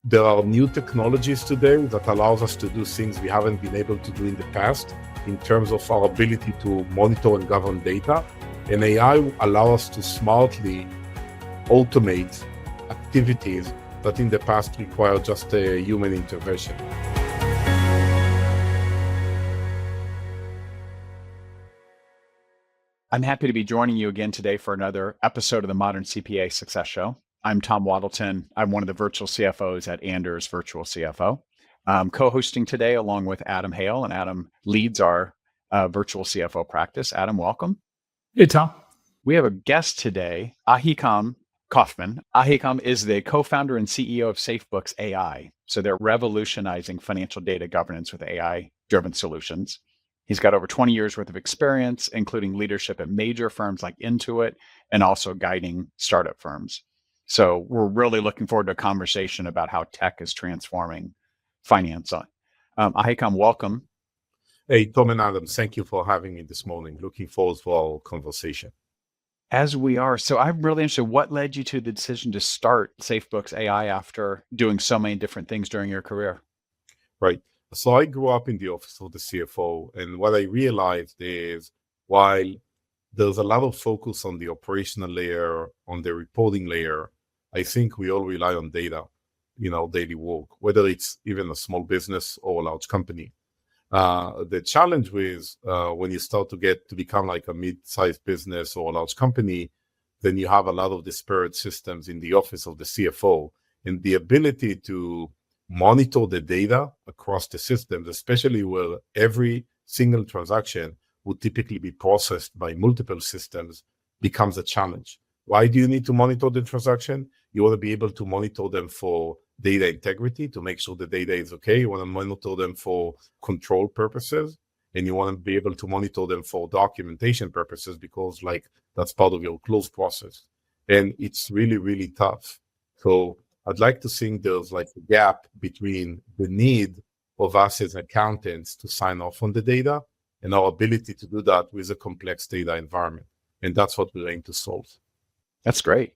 There are new technologies today that allows us to do things we haven't been able to do in the past in terms of our ability to monitor and govern data. And AI allows us to smartly automate activities that in the past required just a human intervention. I'm happy to be joining you again today for another episode of the Modern CPA Success Show. I'm Tom Waddleton. I'm one of the virtual CFOs at Anders Virtual CFO. I'm co-hosting today along with Adam Hale, and Adam leads our virtual CFO practice. Adam, welcome. Hey, Tom. We have a guest today, Ahikam Kaufman. Ahikam is the co-founder and CEO of SafeBooks AI. So they're revolutionizing financial data governance with AI-driven solutions. He's got over 20 years worth of experience, including leadership at major firms like Intuit and also guiding startup firms. So we're really looking forward to a conversation about how tech is transforming finance. Ahikam, welcome. Hey, Tom and Adam, thank you for having me this morning. Looking forward for our conversation. As we are. So I'm really interested, what led you to the decision to start SafeBooks AI after doing so many different things during your career? Right. So I grew up in the office of the CFO, and what I realized is while there's a lot of focus on the operational layer, on the reporting layer, I think we all rely on data in our daily work, whether it's even a small business or a large company. The challenge with when you start to become like a mid-sized business or a large company, then you have a lot of disparate systems in the office of the CFO, and the ability to monitor the data across the systems, especially where every single transaction would typically be processed by multiple systems, becomes a challenge. Why do you need to monitor the transaction? You want to be able to monitor them for data integrity, to make sure the data is okay. You want to monitor them for control purposes, and you want to be able to monitor them for documentation purposes because that's part of your close process. And it's really, really tough. So I'd like to think there's like a gap between the need of us as accountants to sign off on the data and our ability to do that with a complex data environment. And that's what we're aiming to solve. That's great.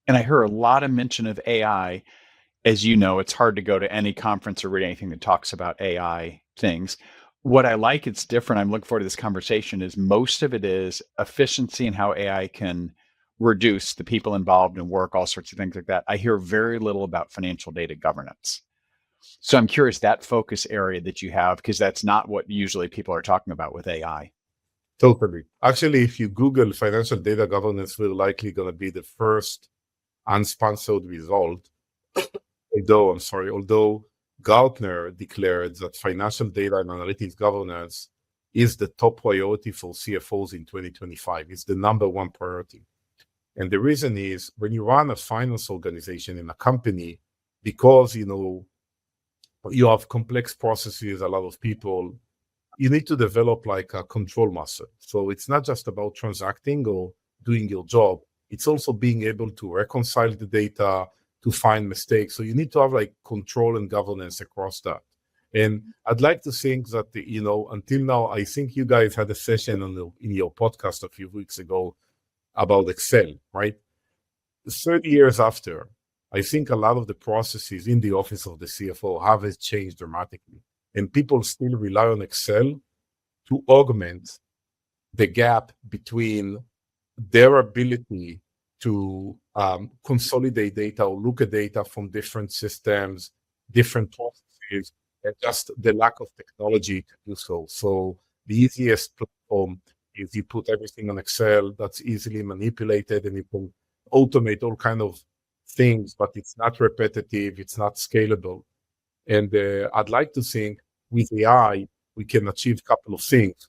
And I heard a lot of mention of AI. As you know, it's hard to go to any conference or read anything that talks about AI things. What I like, it's different. I'm looking forward to this conversation, is most of it is efficiency and how AI can reduce the people involved in work, all sorts of things like that. I hear very little about financial data governance. So I'm curious, that focus area that you have, because that's not what usually people are talking about with AI. Totally. Actually, if you Google financial data governance, we're likely going to be the first unsponsored result. Although Gartner declared that financial data and analytics governance is the top priority for CFOs in 2025. It's the number one priority. And the reason is when you run a finance organization in a company, because you have complex processes, a lot of people, you need to develop like a control muscle. So it's not just about transacting or doing your job. It's also being able to reconcile the data, to find mistakes. So you need to have like control and governance across that. And I'd like to think that, until now, I think you guys had a session in your podcast a few weeks ago about Excel, right? 30 years after, I think a lot of the processes in the office of the CFO have changed dramatically. And people still rely on Excel to augment the gap between their ability to consolidate data or look at data from different systems, different processes, and just the lack of technology to do so. So the easiest platform is you put everything on Excel that's easily manipulated, and you can automate all kind of things, but it's not repetitive, it's not scalable. And I'd like to think with AI, we can achieve a couple of things.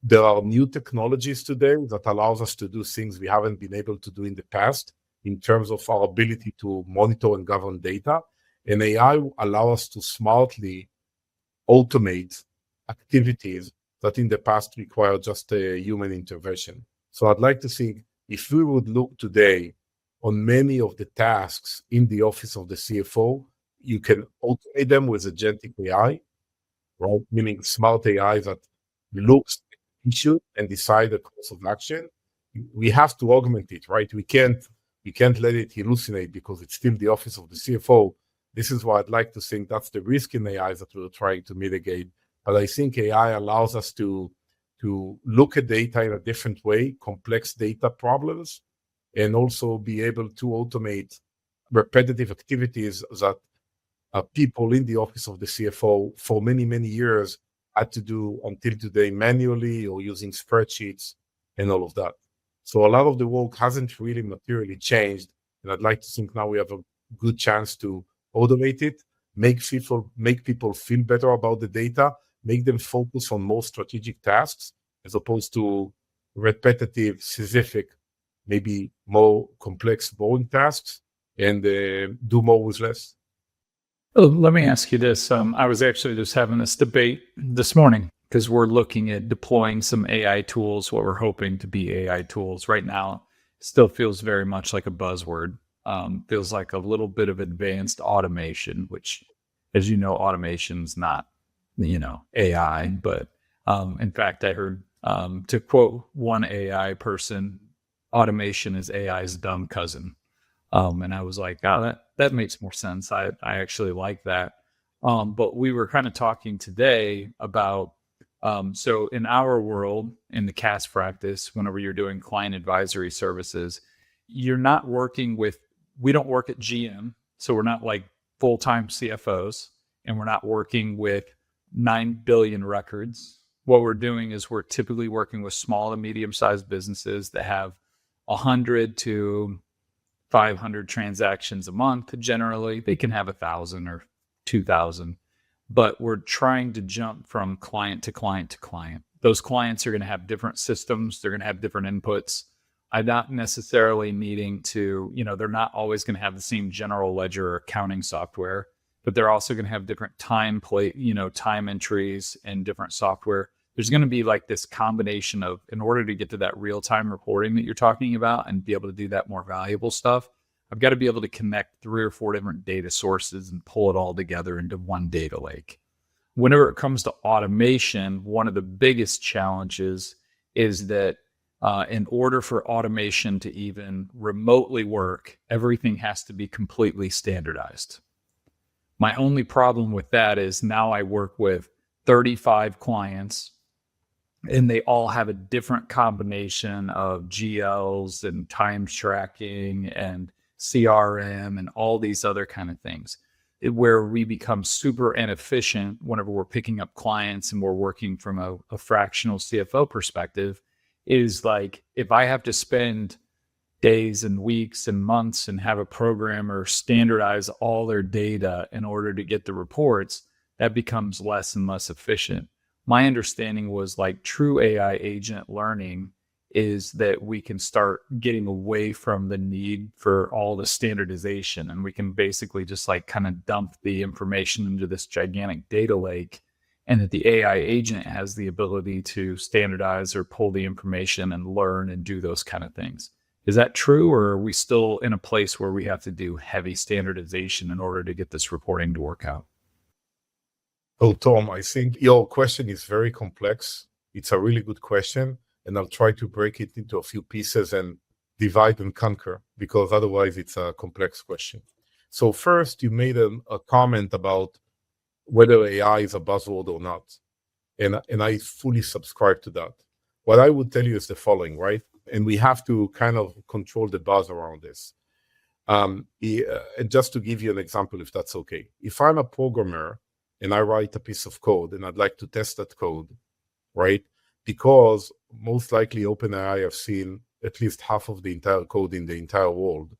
There are new technologies today that allows us to do things we haven't been able to do in the past in terms of our ability to monitor and govern data. And AI allows us to smartly automate activities that in the past required just a human intervention. So I'd like to think if we would look today on many of the tasks in the office of the CFO, you can automate them with agentic AI, right? Meaning smart AI that looks at the issue and decide the course of action. We have to augment it, right? We can't You can't let it hallucinate because it's still the office of the CFO. This is why I'd like to think that's the risk in AI that we're trying to mitigate. But I think AI allows us to look at data in a different way, complex data problems, and also be able to automate repetitive activities that people in the office of the CFO for many, many years had to do until today manually or using spreadsheets and all of that. So a lot of the work hasn't really materially changed. And I'd like to think now we have a good chance to automate it, make people feel better about the data, make them focus on more strategic tasks as opposed to repetitive, specific, maybe more complex, boring tasks, and do more with less. Oh, let me ask you this. I was actually just having this debate this morning because we're looking at deploying some AI tools, what we're hoping to be AI tools. Right now, it still feels very much like a buzzword. Feels like a little bit of advanced automation, which, as you know, automation's not, AI. But in fact, I heard, to quote one AI person, automation is AI's dumb cousin. And I was like, oh, that makes more sense. I actually like that. But we were kind of talking today about, so in our world, in the CAS practice, whenever you're doing client advisory services, you're not working with, we don't work at GM. So we're not like full-time CFOs, and we're not working with 9 billion records. What we're doing is we're typically working with small to medium-sized businesses that have 100 to 500 transactions a month. Generally, they can have 1,000 or 2,000, but we're trying to jump from client to client to client. Those clients are going to have different systems. They're going to have different inputs. I'm not necessarily needing to, they're not always going to have the same general ledger or accounting software, but they're also going to have different time entries and different software. There's going to be like this combination of, in order to get to that real-time reporting that you're talking about and be able to do that more valuable stuff, I've got to be able to connect 3 or 4 different data sources and pull it all together into one data lake. Whenever it comes to automation, one of the biggest challenges is that in order for automation to even remotely work, everything has to be completely standardized. My only problem with that is now I work with 35 clients, and they all have a different combination of GLs and time tracking and CRM and all these other kind of things, where we become super inefficient whenever we're picking up clients and we're working from a fractional CFO perspective. Is like, if I have to spend days and weeks and months and have a programmer standardize all their data in order to get the reports, that becomes less and less efficient. My understanding was like true AI agent learning is that we can start getting away from the need for all the standardization, and we can basically just like kind of dump the information into this gigantic data lake, and that the AI agent has the ability to standardize or pull the information and learn and do those kind of things. Is that true, or are we still in a place where we have to do heavy standardization in order to get this reporting to work out? Oh, Tom, I think your question is very complex. It's a really good question, and I'll try to break it into a few pieces and divide and conquer, because otherwise it's a complex question. So first, you made a comment about whether AI is a buzzword or not, and I fully subscribe to that. What I would tell you is the following, right? And we have to kind of control the buzz around this. And just to give you an example, if that's okay. If I'm a programmer and I write a piece of code and I'd like to test that code, right? Because most likely OpenAI have seen at least half of the entire code in the entire world,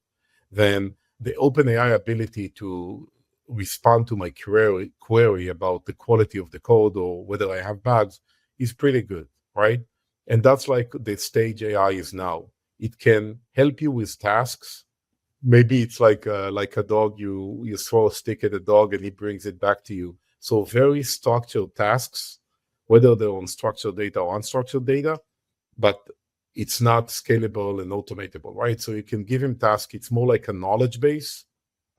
then the OpenAI ability to respond to my query about the quality of the code or whether I have bugs is pretty good, right? And that's like the stage AI is now. It can help you with tasks. Maybe it's like a dog, you throw a stick at a dog and he brings it back to you. So very structured tasks, whether they're on structured data or unstructured data, but it's not scalable and automatable, right? So you can give him tasks. It's more like a knowledge base,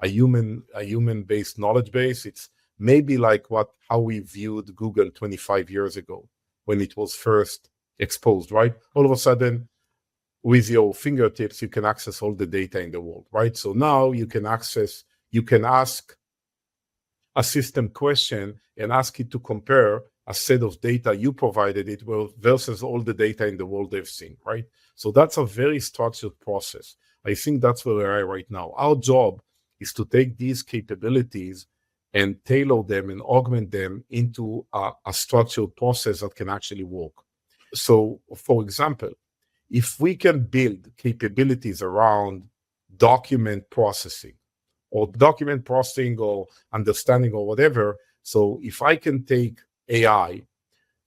a human-based knowledge base. It's maybe like how we viewed Google 25 years ago when it was first exposed, right? All of a sudden, with your fingertips, you can access all the data in the world, right? So now you can ask a system question and ask it to compare a set of data you provided it with versus all the data in the world they've seen, right? So that's a very structured process. I think that's where we are right now. Our job is to take these capabilities and tailor them and augment them into a structured process that can actually work. So, for example, if we can build capabilities around document processing or understanding or whatever, so if I can take AI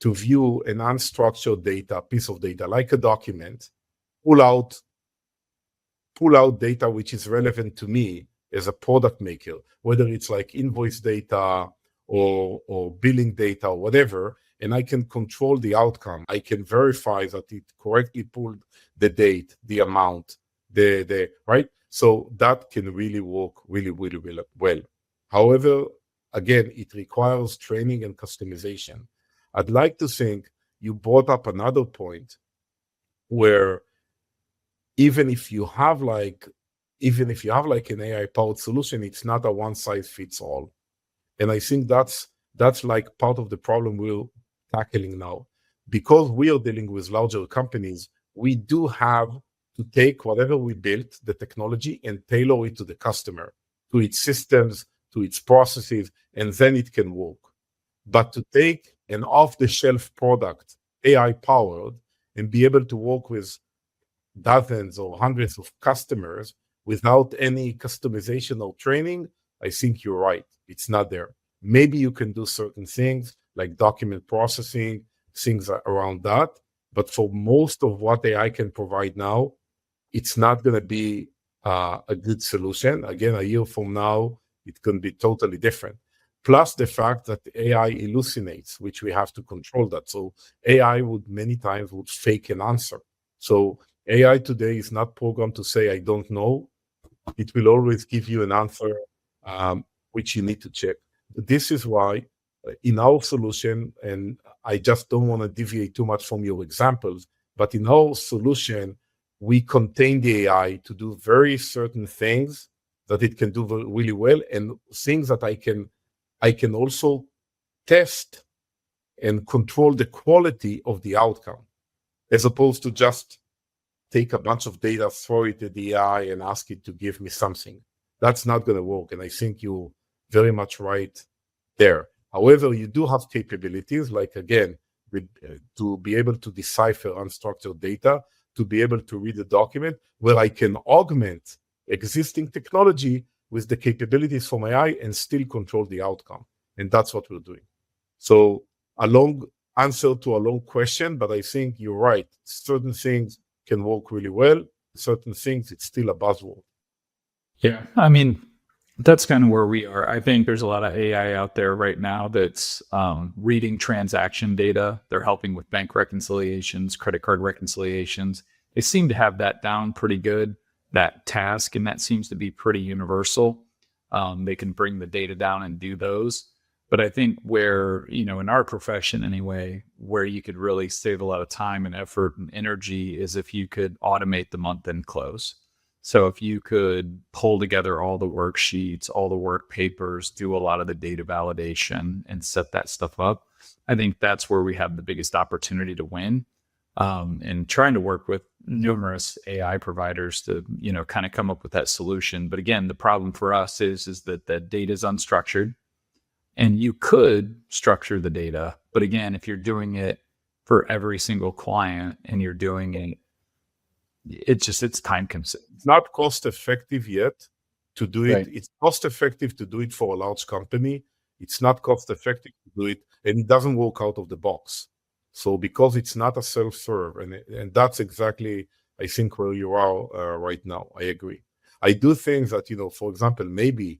to view an unstructured piece of data like a document, pull out data which is relevant to me as a product maker, whether it's like invoice data or billing data or whatever, and I can control the outcome. I can verify that it correctly pulled the date, the amount, the right. So that can really work really well. However, again, it requires training and customization. I'd like to think you brought up another point where even if you have like an AI-powered solution, it's not a one-size-fits-all. And I think that's like part of the problem we're tackling now. Because we are dealing with larger companies, we do have to take whatever we built, the technology, and tailor it to the customer, to its systems, to its processes, and then it can work. But to take an off-the-shelf product, AI-powered, and be able to work with dozens or hundreds of customers without any customization or training, I think you're right. It's not there. Maybe you can do certain things like document processing, things around that. But for most of what AI can provide now, it's not going to be a good solution. Again, a year from now, it can be totally different. Plus the fact that AI hallucinates, which we have to control that. So AI many times would fake an answer. So AI today is not programmed to say, I don't know. It will always give you an answer which you need to check. This is why in our solution, and I just don't want to deviate too much from your examples, but in our solution, we contain the AI to do very certain things that it can do really well, and things that I can also test and control the quality of the outcome, as opposed to just take a bunch of data, throw it at the AI and ask it to give me something. That's not going to work. And I think you're very much right there. However, you do have capabilities like, again, to be able to decipher unstructured data, to be able to read a document where I can augment existing technology with the capabilities from AI and still control the outcome. And that's what we're doing. So a long answer to a long question, but I think you're right. Certain things can work really well. Certain things, it's still a buzzword. Yeah. I mean, that's kind of where we are. I think there's a lot of AI out there right now that's reading transaction data. They're helping with bank reconciliations, credit card reconciliations. They seem to have that down pretty good, that task, and that seems to be pretty universal. They can bring the data down and do those. But I think where, in our profession anyway, where you could really save a lot of time and effort and energy is if you could automate the month-end close. So if you could pull together all the worksheets, all the work papers, do a lot of the data validation and set that stuff up, I think that's where we have the biggest opportunity to win. And trying to work with numerous AI providers to, kind of come up with that solution. But again, the problem for us is that the data is unstructured. And you could structure the data, but again, if you're doing it for every single client and you're doing it, it's time consuming. It's not cost effective yet to do it. Right. It's cost effective to do it for a large company. It's not cost effective to do it, and it doesn't work out of the box. So because it's not a self-serve, and that's exactly, I think, where you are right now. I agree. I do think that, for example, maybe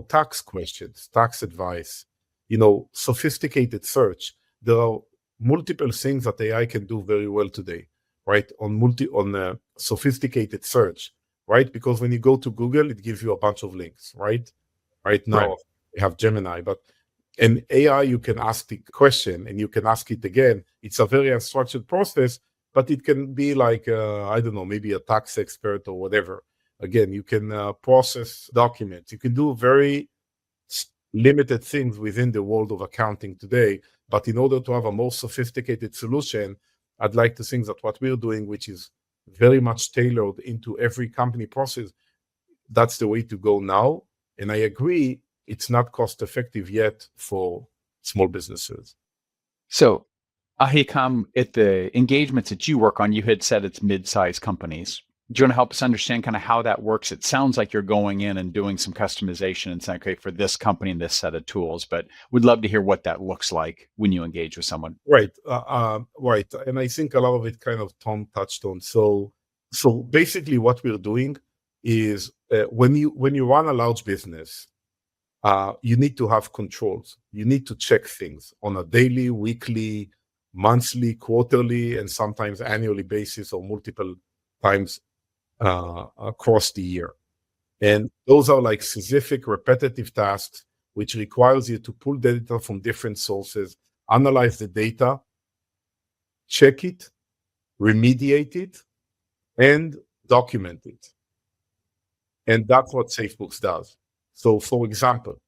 tax questions, tax advice, sophisticated search. There are multiple things that AI can do very well today, right? On sophisticated search, right? Because when you go to Google, it gives you a bunch of links, right? Right now, we have Gemini, but in AI, you can ask the question and you can ask it again. It's a very unstructured process, but it can be like, I don't know, maybe a tax expert or whatever. Again, you can process documents. You can do very limited things within the world of accounting today. But in order to have a more sophisticated solution, I'd like to think that what we're doing, which is very much tailored into every company process, that's the way to go now. And I agree, it's not cost effective yet for small businesses. So, Ahikam, at the engagements that you work on, you had said it's mid-sized companies. Do you want to help us understand kind of how that works? It sounds like you're going in and doing some customization and saying, okay, for this company and this set of tools, but we'd love to hear what that looks like when you engage with someone. Right. Right. And I think a lot of it kind of Tom touched on. So basically what we're doing is when you run a large business, you need to have controls. You need to check things on a daily, weekly, monthly, quarterly, and sometimes annually basis or multiple times across the year. And those are like specific repetitive tasks, which requires you to pull data from different sources, analyze the data, check it, remediate it, and document it. And that's what SafeBooks does. So for example,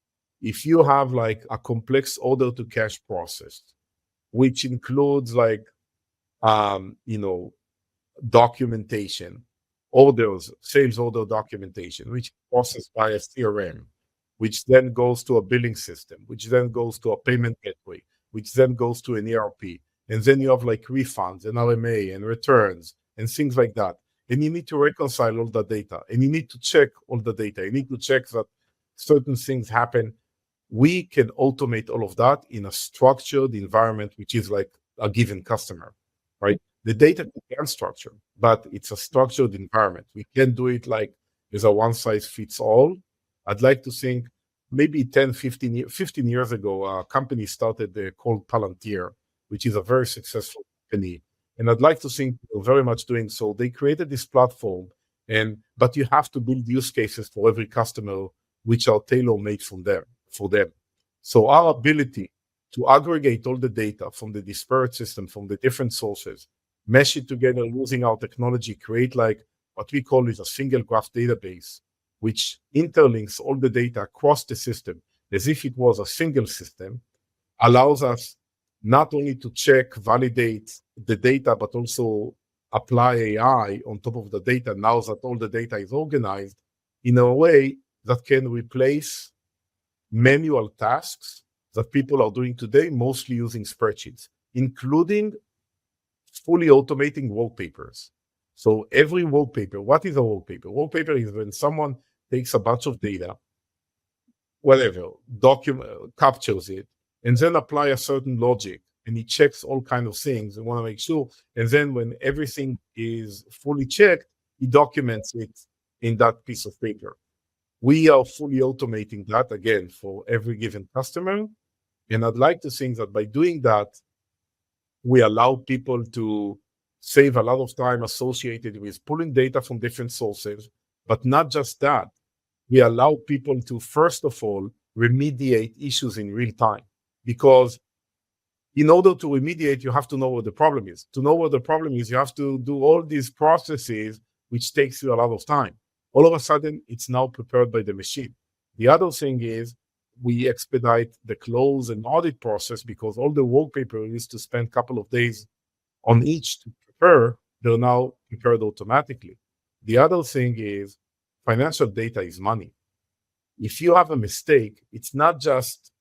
if you have like a complex order to cash process, which includes like, documentation, orders, sales order documentation, which is processed by a CRM, which then goes to a billing system, which then goes to a payment gateway, which then goes to an ERP. And then you have like refunds and RMA and returns and things like that. And you need to reconcile all the data and you need to check all the data. You need to check that certain things happen. We can automate all of that in a structured environment, which is like a given customer, right? The data can be unstructured, but it's a structured environment. We can do it like as a one size fits all. I'd like to think maybe 10, 15 years ago, a company started called Palantir, which is a very successful company. And I'd like to think they're very much doing so. They created this platform, but you have to build use cases for every customer, which are tailor-made for them. So our ability to aggregate all the data from the disparate system, from the different sources, mesh it together using our technology, create like what we call is a single graph database, which interlinks all the data across the system as if it was a single system, allows us not only to check, validate the data, but also apply AI on top of the data now that all the data is organized in a way that can replace manual tasks that people are doing today, mostly using spreadsheets, including fully automating wallpapers. So every wallpaper, what is a wallpaper? Wallpaper is when someone takes a bunch of data, whatever, captures it, and then apply a certain logic, and he checks all kinds of things and want to make sure. And then when everything is fully checked, he documents it in that piece of paper. We are fully automating that again for every given customer. And I'd like to think that by doing that, we allow people to save a lot of time associated with pulling data from different sources, but not just that. We allow people to, first of all, remediate issues in real time. Because in order to remediate, you have to know what the problem is. To know what the problem is, you have to do all these processes, which takes you a lot of time. All of a sudden, it's now prepared by the machine. The other thing is we expedite the close and audit process because all the wallpaper used to spend a couple of days on each to prepare, they're now prepared automatically. The other thing is financial data is money. If you have a mistake, it's not just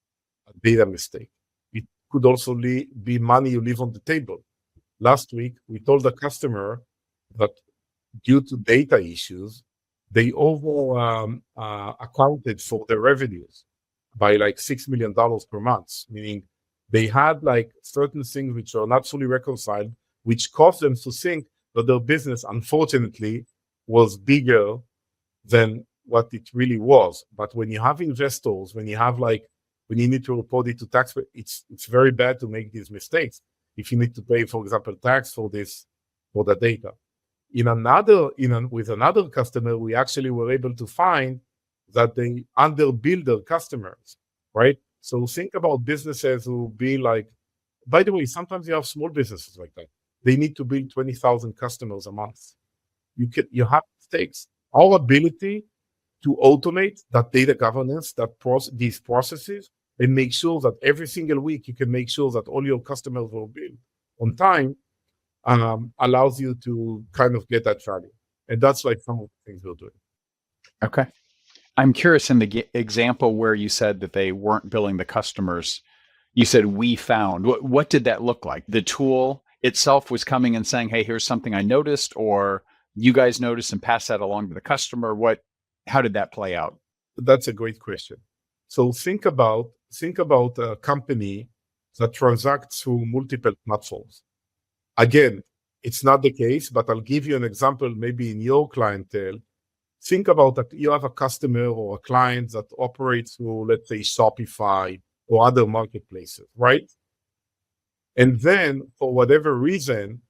a data mistake. It could also be money you leave on the table. Last week, we told the customer that due to data issues, they accounted for their revenues by like $6 million per month, meaning they had like certain things which are not fully reconciled, which caused them to think that their business, unfortunately, was bigger than what it really was. But when you have investors, when you need to report it to tax, it's very bad to make these mistakes. If you need to pay, for example, tax for the data. With another customer, we actually were able to find that they underbill their customers, right? So think about businesses who be like, by the way, sometimes you have small businesses like that. they need to build 20,000 customers a month. You have mistakes. Our ability to automate that data governance, these processes, and make sure that every single week you can make sure that all your customers will bill on time, allows you to kind of get that value. And that's like some of the things we're doing. Okay. I'm curious, in the example where you said that they weren't billing the customers, you said we found. What did that look like? The tool itself was coming and saying, hey, here's something I noticed, or you guys noticed and passed that along to the customer? How did that play out? That's a great question. So think about a company that transacts through multiple platforms. Again, it's not the case, but I'll give you an example maybe in your clientele. Think about that you have a customer or a client that operates through, let's say, Shopify or other marketplaces, right? And then for whatever reason,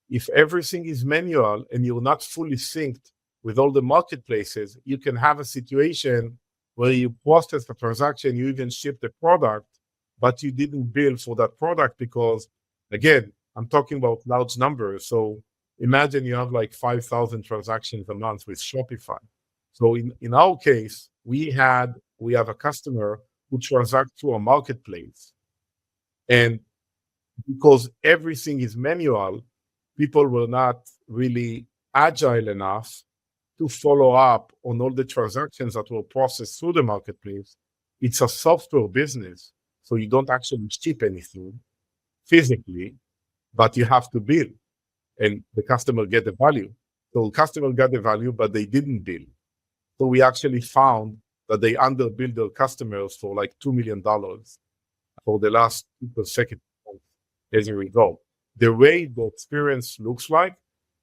if everything is manual and you're not fully synced with all the marketplaces, you can have a situation where you process the transaction, you even ship the product, but you didn't bill for that product because, again, I'm talking about large numbers. So imagine you have like 5,000 transactions a month with Shopify. So in our case, we have a customer who transacts through a marketplace. And because everything is manual, people were not really agile enough to follow up on all the transactions that were processed through the marketplace. It's a software business, so you don't actually ship anything physically, but you have to bill, and the customer get the value. So the customer got the value, but they didn't bill. So we actually found that they underbilled their customers for like $2 million for the last 2 consecutive months as a result. The way the experience looks like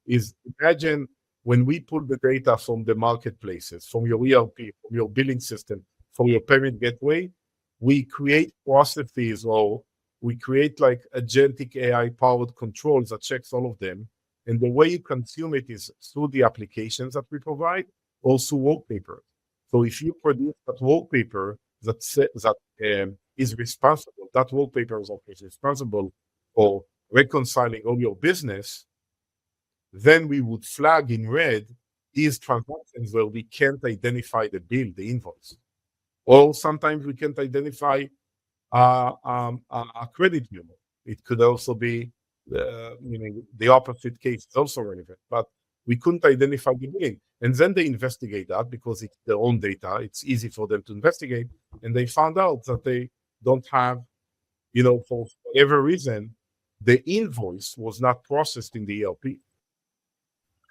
is, imagine when we pull the data from the marketplaces, from your ERP, from your billing system, from your payment gateway, we create processes, or we create like agentic AI-powered controls that checks all of them. And the way you consume it is through the applications that we provide, also wallpaper. So if you produce that wallpaper that is responsible, that wallpaper is responsible for reconciling all your business, then we would flag in red these transactions where we can't identify the bill, the invoice. Or sometimes we can't identify a credit memo. It could also be, the opposite case is also relevant, but we couldn't identify the billing. And then they investigate that because it's their own data. It's easy for them to investigate. And they found out that they don't have, for whatever reason, the invoice was not processed in the ERP.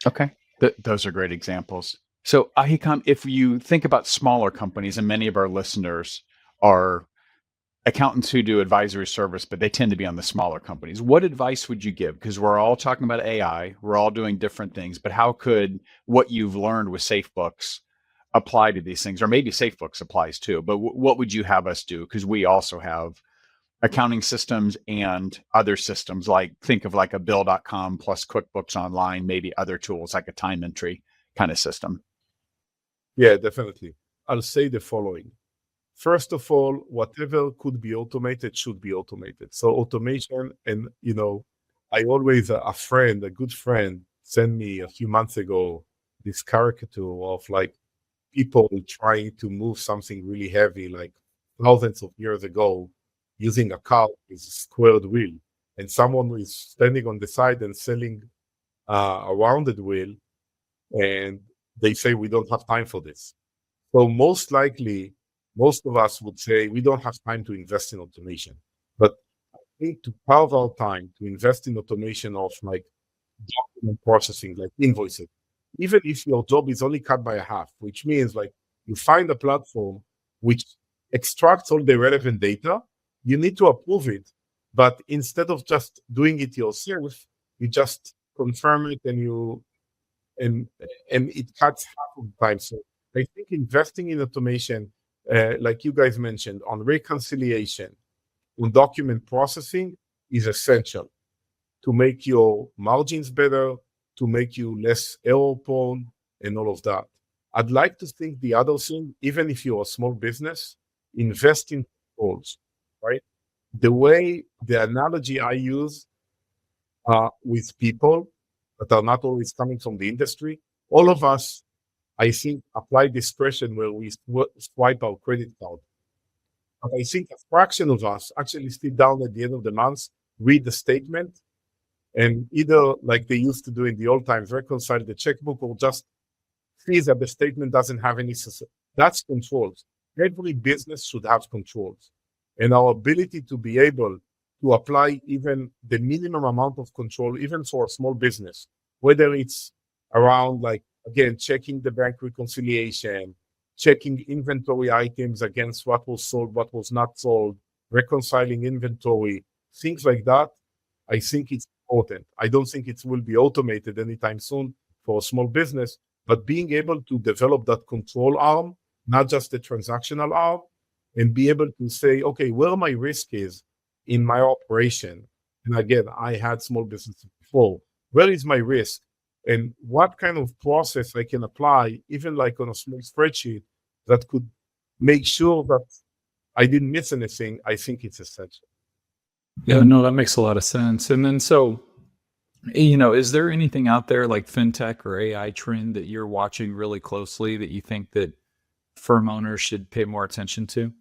Okay. Those are great examples. So Ahikam, if you think about smaller companies, and many of our listeners are accountants who do advisory service, but they tend to be on the smaller companies, what advice would you give? Because we're all talking about AI, we're all doing different things, but how could what you've learned with SafeBooks apply to these things? Or maybe SafeBooks applies too, but what would you have us do? Because we also have accounting systems and other systems, like think of like a bill.com plus QuickBooks Online, maybe other tools like a time entry kind of system. Yeah, definitely. I'll say the following. First of all, whatever could be automated should be automated. So automation, and I always, a good friend sent me a few months ago this caricature of like people trying to move something really heavy, like thousands of years ago, using a car with a squared wheel, and someone is standing on the side and selling a rounded wheel, and they say, we don't have time for this. So most likely, most of us would say we don't have time to invest in automation. But I think to carve out time to invest in automation of like document processing, like invoices, even if your job is only cut by a half, which means like you find a platform which extracts all the relevant data, you need to approve it. But instead of just doing it yourself, you just confirm it and it cuts half of the time. So I think investing in automation, like you guys mentioned, on reconciliation, on document processing is essential to make your margins better, to make you less error prone, and all of that. I'd like to think the other thing, even if you're a small business, invest in controls, right? The analogy I use, with people that are not always coming from the industry. All of us, I think, apply discretion where we swipe our credit card. But I think a fraction of us actually sit down at the end of the month, read the statement, and either, like they used to do in the old times, reconcile the checkbook or just see that the statement doesn't have any. That's controls. Every business should have controls. And our ability to be able to apply even the minimum amount of control, even for a small business, whether it's around, like, again, checking the bank reconciliation, checking inventory items against what was sold, what was not sold, reconciling inventory, things like that, I think it's important. I don't think it will be automated anytime soon for a small business, but being able to develop that control arm, not just the transactional arm, and be able to say, okay, where my risk is in my operation. And again, I had small businesses before. Where is my risk? And what kind of process I can apply, even like on a small spreadsheet, that could make sure that I didn't miss anything, I think it's essential. Yeah, no, that makes a lot of sense. And then so, is there anything out there like fintech or AI trend that you're watching really closely that you think that firm owners should pay more attention to?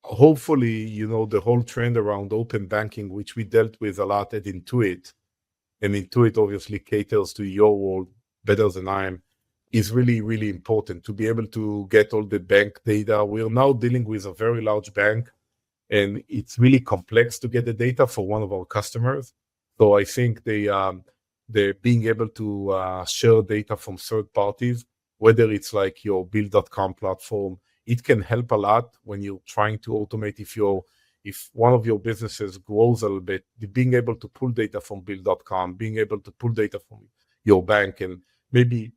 Hopefully, the whole trend around open banking, which we dealt with a lot at Intuit, and Intuit obviously caters to your world better than I am, is really, really important to be able to get all the bank data. We're now dealing with a very large bank, and it's really complex to get the data for one of our customers. So I think they're being able to share data from third parties, whether it's like your Bill.com platform. It can help a lot when you're trying to automate. If one of your businesses grows a little bit, being able to pull data from Bill.com, being able to pull data from your bank, and maybe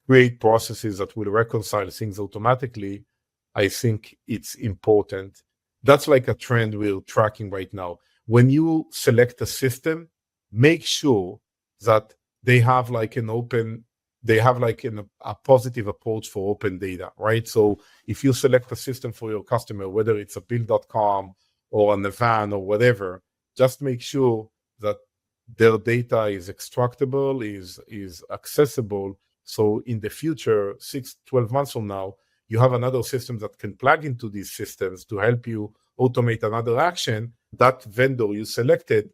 create processes that will reconcile things automatically, I think it's important. That's like a trend we're tracking right now. When you select a system, make sure that they have like a positive approach for open data, right? So if you select a system for your customer, whether it's a Bill.com or a Navan or whatever, just make sure that their data is extractable, is accessible. So in the future, 6-12 months from now, you have another system that can plug into these systems to help you automate another action. That vendor you selected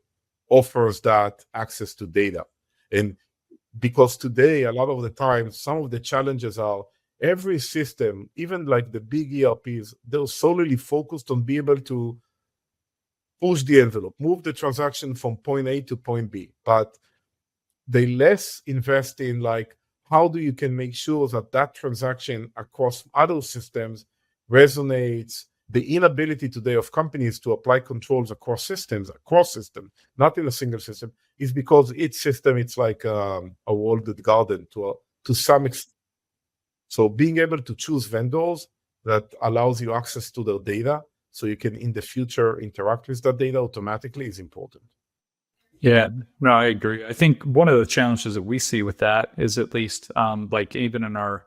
offers that access to data. And because today, a lot of the time, some of the challenges are every system, even like the big ERPs, they're solely focused on being able to push the envelope, move the transaction from point A to point B. But they less invest in like, how do you can make sure that transaction across other systems resonates. The inability today of companies to apply controls across systems, not in a single system, is because each system, it's like a walled garden to some extent. So being able to choose vendors that allows you access to their data so you can in the future interact with that data automatically is important. Yeah, no, I agree. I think one of the challenges that we see with that is, at least like even in our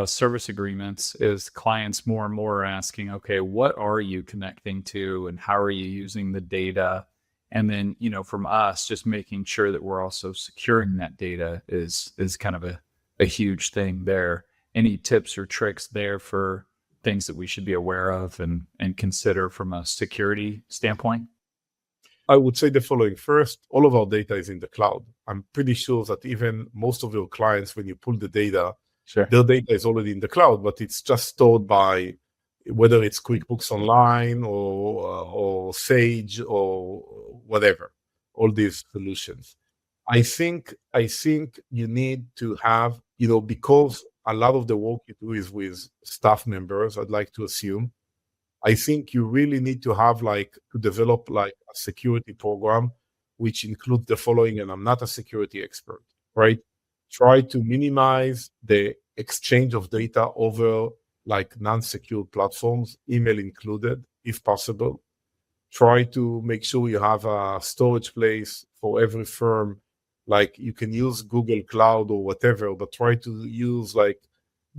service agreements, is clients more and more are asking, okay, what are you connecting to and how are you using the data? And then, from us, just making sure that we're also securing that data is kind of a huge thing there. Any tips or tricks there for things that we should be aware of and consider from a security standpoint? I would say the following. First, all of our data is in the cloud. I'm pretty sure that even most of your clients, when you pull the data, Sure, their data is already in the cloud, but it's just stored by whether it's QuickBooks Online or Sage or whatever, all these solutions. I think you need to have, because a lot of the work you do is with staff members, I'd like to assume, I think you really need to have to develop like a security program, which includes the following, and I'm not a security expert, right? Try to minimize the exchange of data over like non-secure platforms, email included, if possible. Try to make sure you have a storage place for every firm. Like you can use Google Cloud or whatever, but try to use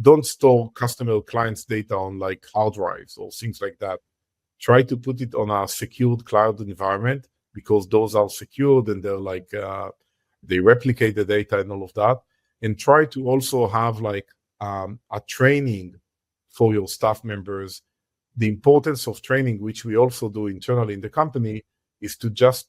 don't store customer clients' data on like hard drives or things like that. Try to put it on a secured cloud environment. because those are secured and they're like, they replicate the data and all of that. And try to also have like a training for your staff members. The importance of training, which we also do internally in the company, is to just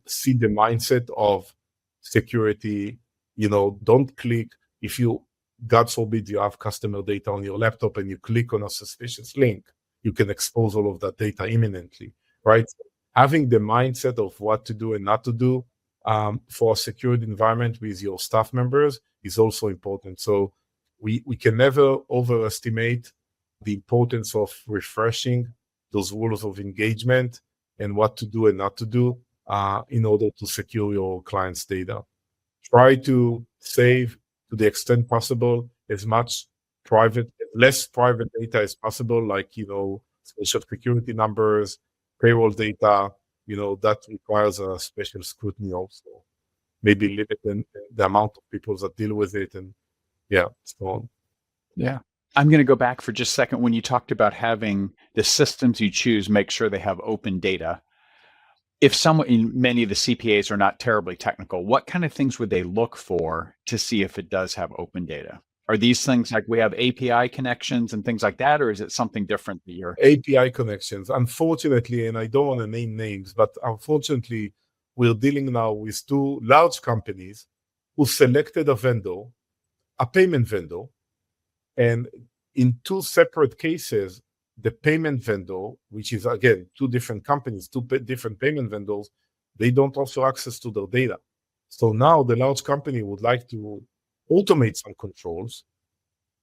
see the mindset of security. Don't click. If you, God forbid, you have customer data on your laptop and you click on a suspicious link, you can expose all of that data imminently, right? Having the mindset of what to do and not to do for a secured environment with your staff members is also important. So we can never overestimate the importance of refreshing those rules of engagement and what to do and not to do in order to secure your clients' data. Try to save, to the extent possible, as less private data as possible, like, social security numbers, payroll data, that requires a special scrutiny also. Maybe limit the amount of people that deal with it, and so on. Yeah. I'm going to go back for just a second. When you talked about having the systems you choose, make sure they have open data. If many of the CPAs are not terribly technical, what kind of things would they look for to see if it does have open data? Are these things like we have API connections and things like that, or is it something different that you're... API connections, unfortunately, and I don't want to name names, but unfortunately, we're dealing now with two large companies who selected a payment vendor, and in two separate cases, the payment vendor, which is, again, two different companies, two different payment vendors, they don't offer access to their data. So now the large company would like to automate some controls,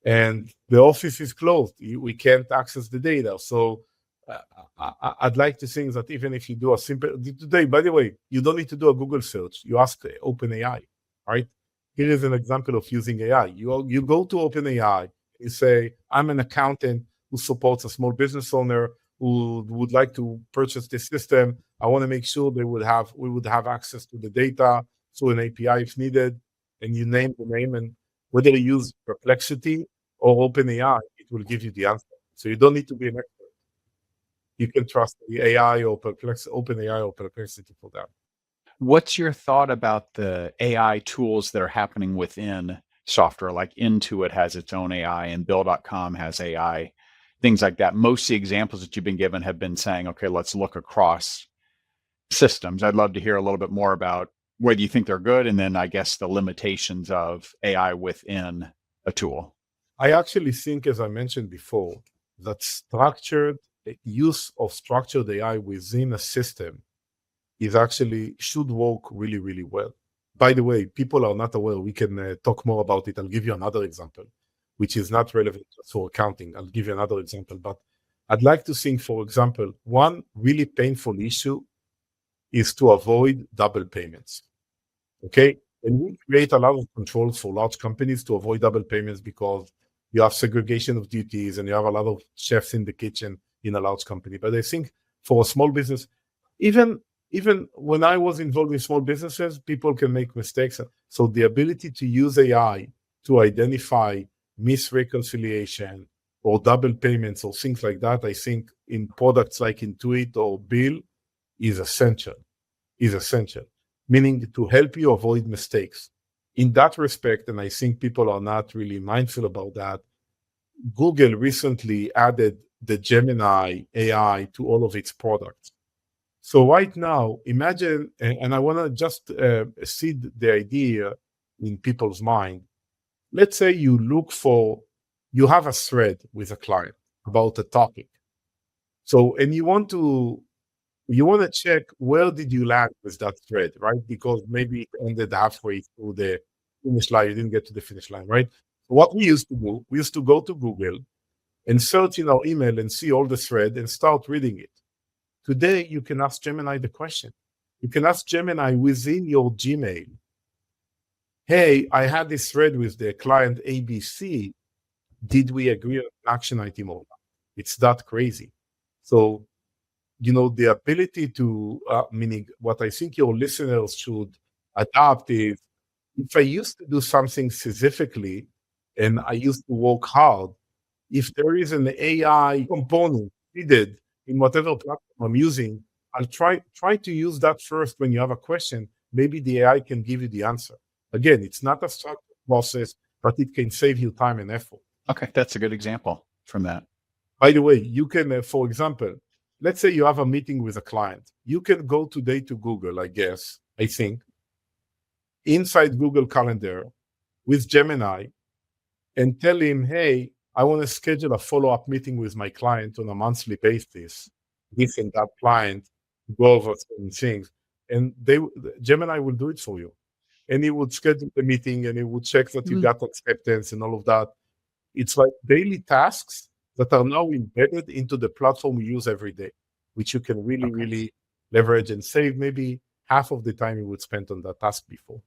and the office is closed. We can't access the data. So I'd like to think that even if you do a simple... Today, by the way, you don't need to do a Google search. You ask OpenAI, right? Here is an example of using AI. You go to OpenAI, you say, I'm an accountant who supports a small business owner who would like to purchase this system. I want to make sure we would have access to the data through an API if needed. And you name the name, and whether you use Perplexity or OpenAI, it will give you the answer. So you don't need to be an expert. You can trust the AI or OpenAI or Perplexity for that. What's your thought about the AI tools that are happening within software? Like Intuit has its own AI and Bill.com has AI, things like that. Most of the examples that you've been given have been saying, okay, let's look across systems. I'd love to hear a little bit more about whether you think they're good, and then I guess the limitations of AI within a tool. I actually think, as I mentioned before, that use of structured AI within a system should work really, really well. By the way, people are not aware. We can talk more about it. I'll give you another example, which is not relevant for accounting. I'll give you another example, but I'd like to think, for example, one really painful issue is to avoid double payments. Okay? And we create a lot of controls for large companies to avoid double payments because you have segregation of duties and you have a lot of chefs in the kitchen in a large company. But I think for a small business, even when I was involved in small businesses, people can make mistakes. So the ability to use AI to identify misreconciliation or double payments or things like that, I think in products like Intuit or Bill is essential, meaning to help you avoid mistakes. In that respect, and I think people are not really mindful about that, Google recently added the Gemini AI to all of its products. So right now, imagine, and I want to just seed the idea in people's mind. Let's say you have a thread with a client about a topic. So, and you want to check where did you land with that thread, right? Because maybe it ended halfway through the finish line. You didn't get to the finish line, right? So what we used to do, we used to go to Google and search in our email and see all the thread and start reading it. Today, you can ask Gemini the question. You can ask Gemini within your Gmail, hey, I had this thread with the client ABC. Did we agree on an action item or not? It's that crazy. So, the ability to, meaning what I think your listeners should adapt is, if I used to do something specifically and I used to work hard, if there is an AI component needed in whatever platform I'm using, I'll try to use that first when you have a question. Maybe the AI can give you the answer. Again, it's not a structured process, but it can save you time and effort. Okay, that's a good example from that. By the way, you can, for example, let's say you have a meeting with a client. You can go today to Google, I think, inside Google Calendar with Gemini and tell him, hey, I want to schedule a follow-up meeting with my client on a monthly basis. This and that client, go over certain things. And Gemini will do it for you. And he would schedule the meeting and he would check that you got acceptance and all of that. It's like daily tasks that are now embedded into the platform we use every day, which you can really leverage and save maybe half of the time you would spend on that task before.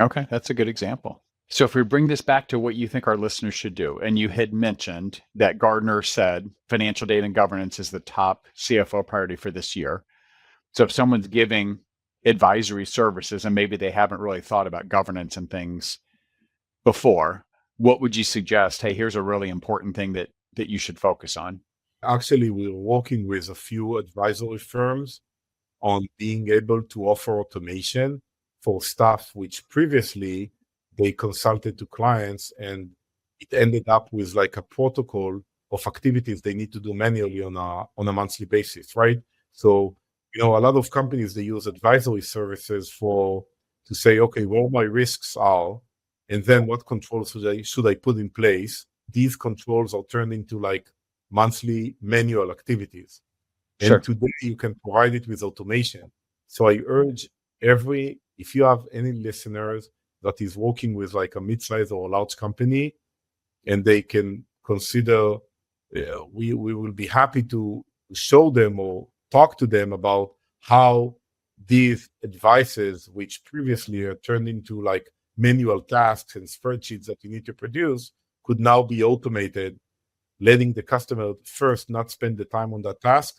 Okay, that's a good example. So if we bring this back to what you think our listeners should do, and you had mentioned that Gartner said financial data and governance is the top CFO priority for this year. So if someone's giving advisory services and maybe they haven't really thought about governance and things before, what would you suggest? Hey, here's a really important thing that you should focus on. Actually, we're working with a few advisory firms on being able to offer automation for stuff which previously they consulted to clients, and it ended up with like a protocol of activities they need to do manually on a monthly basis, right? So, a lot of companies, they use advisory services to say, okay, where my risks are, and then what controls should I put in place? These controls are turned into like monthly manual activities. Sure. And today you can provide it with automation. So I urge if you have any listeners that is working with like a mid-size or a large company, and they can consider, we will be happy to show them or talk to them about how these advices, which previously are turned into like manual tasks and spreadsheets that you need to produce, could now be automated, letting the customer first not spend the time on that task,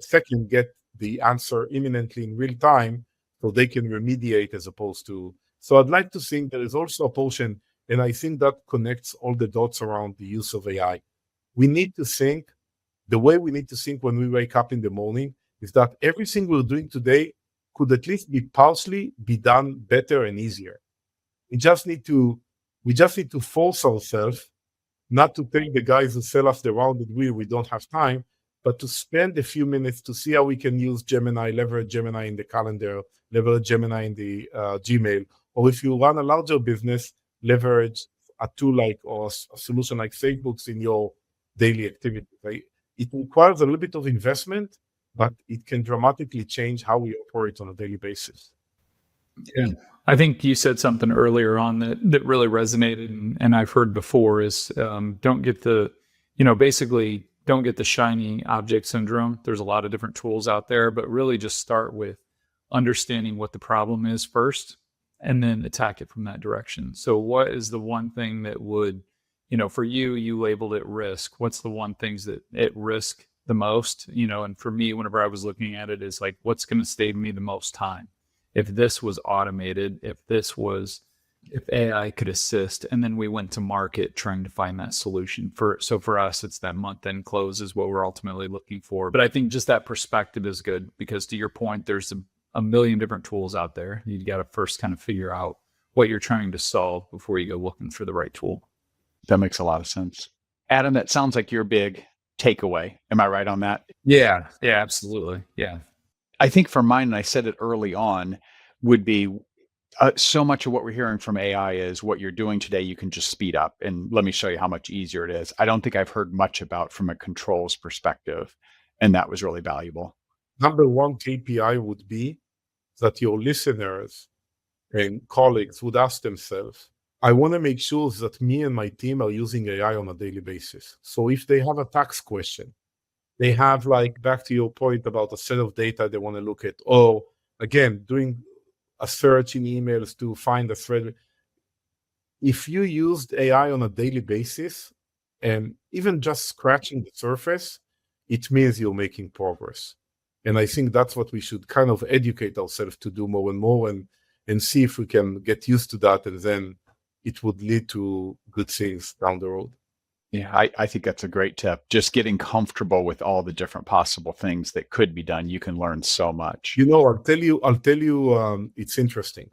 second get the answer imminently in real time so they can remediate as opposed to. So I'd like to think there is also a portion, and I think that connects all the dots around the use of AI. We need to think, the way we need to think when we wake up in the morning is that everything we're doing today could at least partially be done better and easier. We just need to force ourselves not to tell the guys who sell us the rounded wheel we don't have time, but to spend a few minutes to see how we can use Gemini, leverage Gemini in the calendar, leverage Gemini in the Gmail, or if you run a larger business, leverage a tool or a solution like SafeBooks in your daily activity. Right? It requires a little bit of investment, but it can dramatically change how we operate on a daily basis. Yeah. I think you said something earlier on that really resonated, and I've heard before is don't get the shiny object syndrome. There's a lot of different tools out there, but really just start with understanding what the problem is first and then attack it from that direction. So what is the one thing that would, for you labeled it risk. What's the one things that at risk the most? And for me, whenever I was looking at it, is like, what's going to save me the most time? If this was automated, if AI could assist, and then we went to market trying to find that solution. So for us, it's that month-end close is what we're ultimately looking for. But I think just that perspective is good because, to your point, there's a million different tools out there. You got to first kind of figure out what you're trying to solve before you go looking for the right tool. That makes a lot of sense. Adam, that sounds like your big takeaway. Am I right on that? Yeah, absolutely. Yeah. I think for mine, and I said it early on, would be so much of what we're hearing from AI is what you're doing today, you can just speed up. And let me show you how much easier it is. I don't think I've heard much about from a controls perspective. And that was really valuable. Number one KPI would be that your listeners and colleagues would ask themselves, I want to make sure that me and my team are using AI on a daily basis. So if they have a tax question, they have, like, back to your point about a set of data they want to look at, or again, doing a search in emails to find a thread. If you used AI on a daily basis and even just scratching the surface, it means you're making progress. And I think that's what we should kind of educate ourselves to do more and more, and see if we can get used to that, and then it would lead to good things down the road. Yeah, I think that's a great tip. Just getting comfortable with all the different possible things that could be done. You can learn so much. I'll tell you, it's interesting.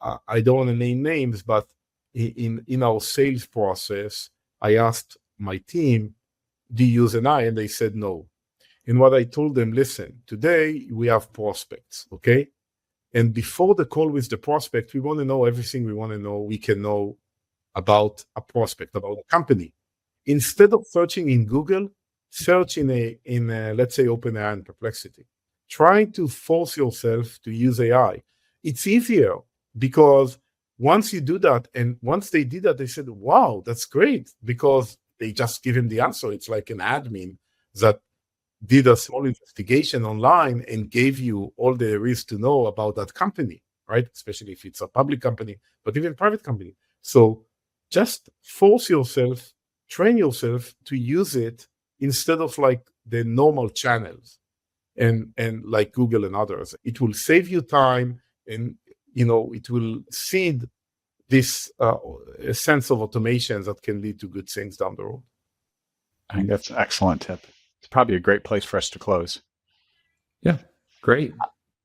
I don't want to name names, but in our sales process, I asked my team, do you use an AI? And they said no. And what I told them, listen, today we have prospects, okay? And before the call with the prospect, we want to know everything we want to know. We can know about a prospect, about a company. Instead of searching in Google, search in a let's say OpenAI and Perplexity. Try to force yourself to use AI. It's easier because once you do that, and once they did that, they said, wow, that's great, because they just give him the answer. It's like an admin that did a small investigation online and gave you all there is to know about that company, right? Especially if it's a public company, but even private company. So just force yourself, train yourself to use it instead of like the normal channels and like Google and others. It will save you time, and it will seed this a sense of automation that can lead to good things down the road. I think that's an excellent tip. It's probably a great place for us to close. Yeah, great.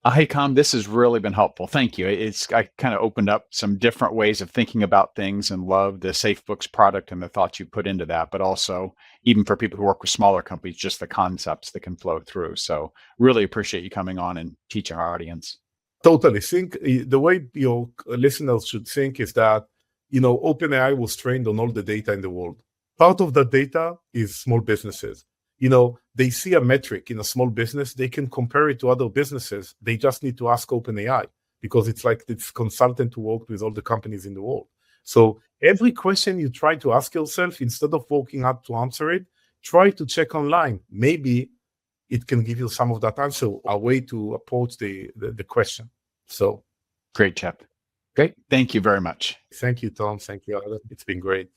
Ahikam, this has really been helpful. Thank you. I kind of opened up some different ways of thinking about things, and love the SafeBooks product and the thoughts you put into that, but also even for people who work with smaller companies, just the concepts that can flow through. So really appreciate you coming on and teaching our audience. Totally. Think the way your listeners should think is that, OpenAI was trained on all the data in the world. Part of that data is small businesses. They see a metric in a small business, they can compare it to other businesses. They just need to ask OpenAI, because it's like this consultant who worked with all the companies in the world. So every question you try to ask yourself, instead of working out to answer it, try to check online. Maybe it can give you some of that answer, a way to approach the question. So great, Chip. Great. Thank you very much. Thank you, Tom. Thank you, Adam. It's been great.